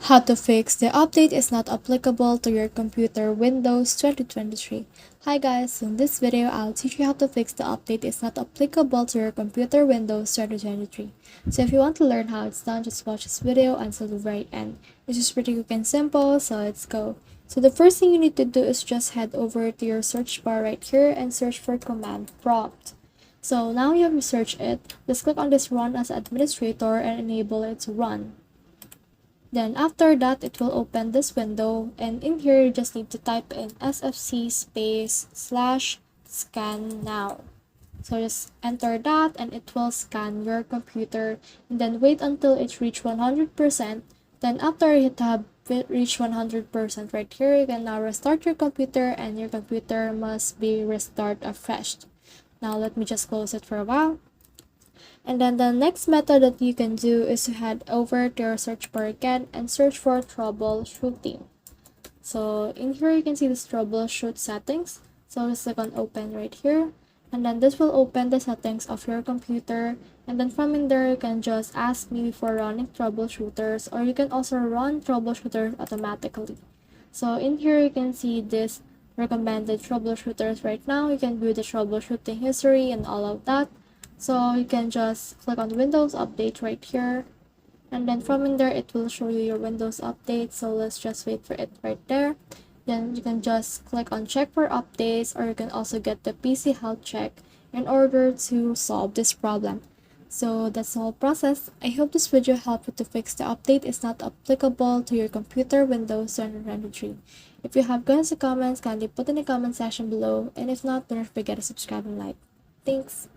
How to fix the update is not applicable to your computer Windows 2023. Hi guys, in this video I'll teach you how to fix the update is not applicable to your computer Windows 2023. So if you want to learn how it's done, just watch this video until the very end. It's just pretty quick and simple, so let's go. So the first thing you need to do is just head over to your search bar right here and search for command prompt. So now you have researched it, just click on this run as administrator and enable it to run. Then after that, it will open this window, and in here you just need to type in sfc /scan now. So just enter that and it will scan your computer, and then wait until it reach 100%. Then after it have reached 100% right here, you can now restart your computer and your computer must be restart afresh. Now let me just close it for a while. And then the next method that you can do is to head over to your search bar again and search for troubleshooting. So in here you can see this troubleshoot settings. So just click on open right here, and then this will open the settings of your computer, and then from in there you can just ask me before running troubleshooters, or you can also run troubleshooters automatically. So in here you can see this recommended troubleshooters right now. You can view the troubleshooting history and all of that. So you can just click on Windows Update right here, and then from in there it will show you your Windows Update. So let's just wait for it right there. Then you can just click on check for updates, or you can also get the PC health check in order to solve this problem. So that's the whole process. I hope this video helped you to fix the update is not applicable to your computer Windows 2023. If you have questions or comments, kindly put in the comment section below, and if not, don't forget to subscribe and like. Thanks.